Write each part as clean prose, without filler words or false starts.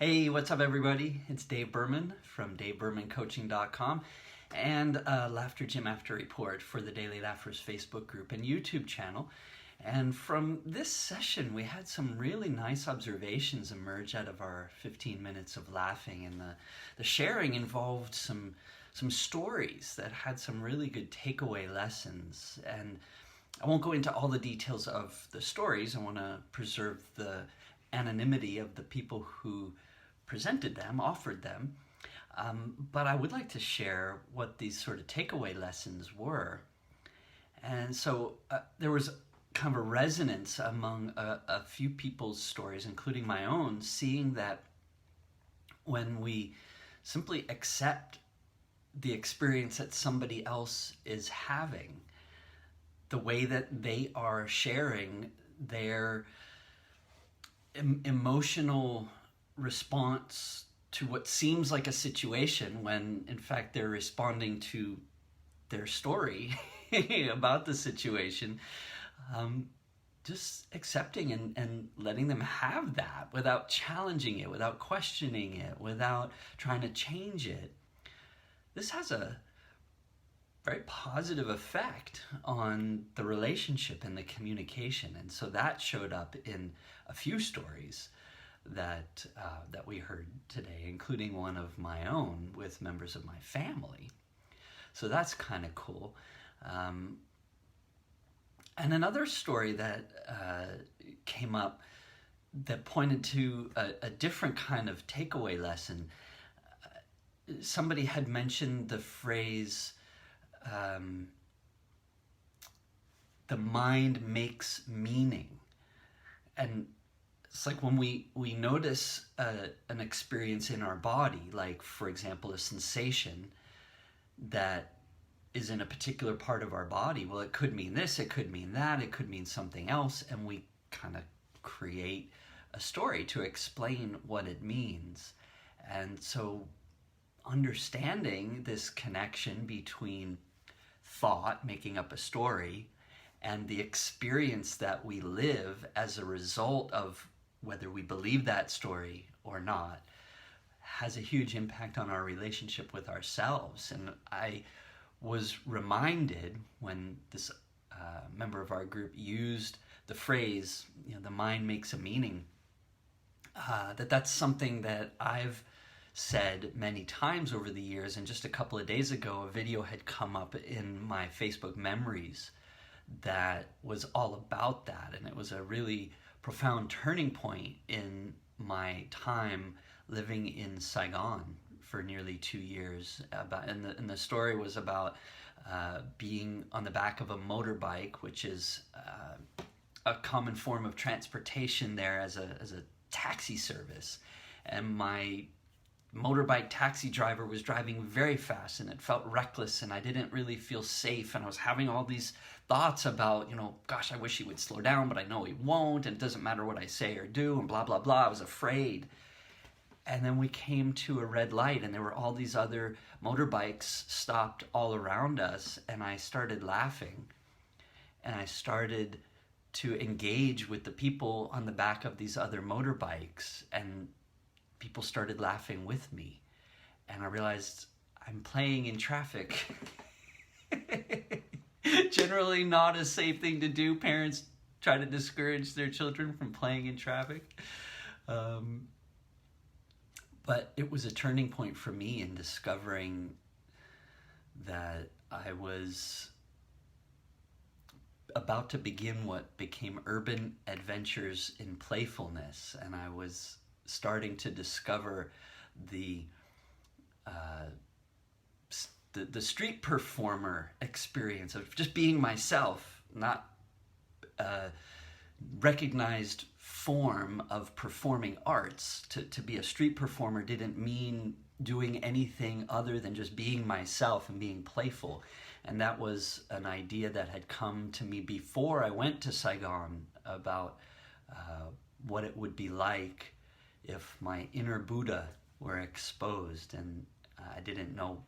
Hey, what's up, everybody? It's Dave Berman from DaveBermanCoaching.com and Laughter Gym After Report for the Daily Laughers Facebook group and YouTube channel. And from this session, we had some really nice observations emerge out of our 15 minutes of laughing, and the sharing involved some stories that had some really good takeaway lessons. And I won't go into all the details of the stories. I want to preserve the anonymity of the people who presented them, offered them. But I would like to share what these sort of takeaway lessons were. And so there was kind of a resonance among a few people's stories, including my own, seeing that when we simply accept the experience that somebody else is having, the way that they are sharing their emotional response to what seems like a situation, when in fact they're responding to their story about the situation, just accepting and letting them have that without challenging it, without questioning it, without trying to change it. This has a very positive effect on the relationship and the communication. And so that showed up in a few stories that we heard today, including one of my own with members of my family. So that's kind of cool. And another story that came up that pointed to a different kind of takeaway lesson. Somebody had mentioned the phrase, the mind makes meaning. And it's like when we notice an experience in our body, like, for example, a sensation that is in a particular part of our body. Well, it could mean this, it could mean that, it could mean something else, and we kind of create a story to explain what it means. And so understanding this connection between thought, making up a story, and the experience that we live as a result of whether we believe that story or not, has a huge impact on our relationship with ourselves. And I was reminded when this member of our group used the phrase, the mind makes a meaning, that's something that I've said many times over the years. And just a couple of days ago, a video had come up in my Facebook memories that was all about that. And it was a really profound turning point in my time living in Saigon for nearly 2 years. And the story was about being on the back of a motorbike, which is a common form of transportation there as a taxi service. And my motorbike taxi driver was driving very fast, and it felt reckless, and I didn't really feel safe, and I was having all these thoughts about, gosh, I wish he would slow down, but I know he won't, and it doesn't matter what I say or do, and blah, blah, blah. I was afraid. And then we came to a red light, and there were all these other motorbikes stopped all around us, and I started laughing, and I started to engage with the people on the back of these other motorbikes, and people started laughing with me. And I realized I'm playing in traffic. Generally not a safe thing to do. Parents try to discourage their children from playing in traffic. But it was a turning point for me in discovering that I was about to begin what became Urban Adventures in Playfulness. And I was starting to discover the street performer experience of just being myself, not a recognized form of performing arts. To be a street performer didn't mean doing anything other than just being myself and being playful. And that was an idea that had come to me before I went to Saigon about what it would be like if my inner Buddha were exposed. And I didn't know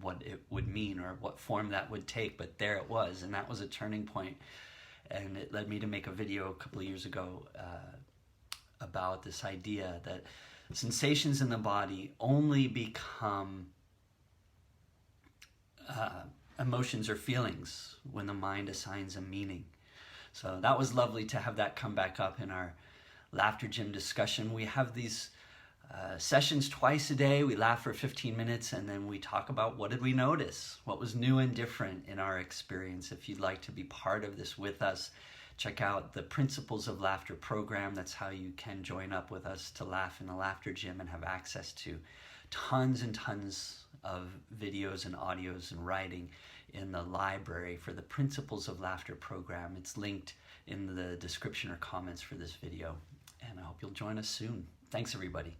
what it would mean or what form that would take, but there it was. And that was a turning point. And it led me to make a video a couple of years ago about this idea that sensations in the body only become emotions or feelings when the mind assigns a meaning. So that was lovely to have that come back up in our Laughter Gym discussion. We have these sessions twice a day. We laugh for 15 minutes and then we talk about what did we notice, what was new and different in our experience. If you'd like to be part of this with us, check out the Principles of Laughter program. That's how you can join up with us to laugh in the Laughter Gym and have access to tons and tons of videos and audios and writing in the library for the Principles of Laughter program. It's linked in the description or comments for this video. And I hope you'll join us soon. Thanks, everybody.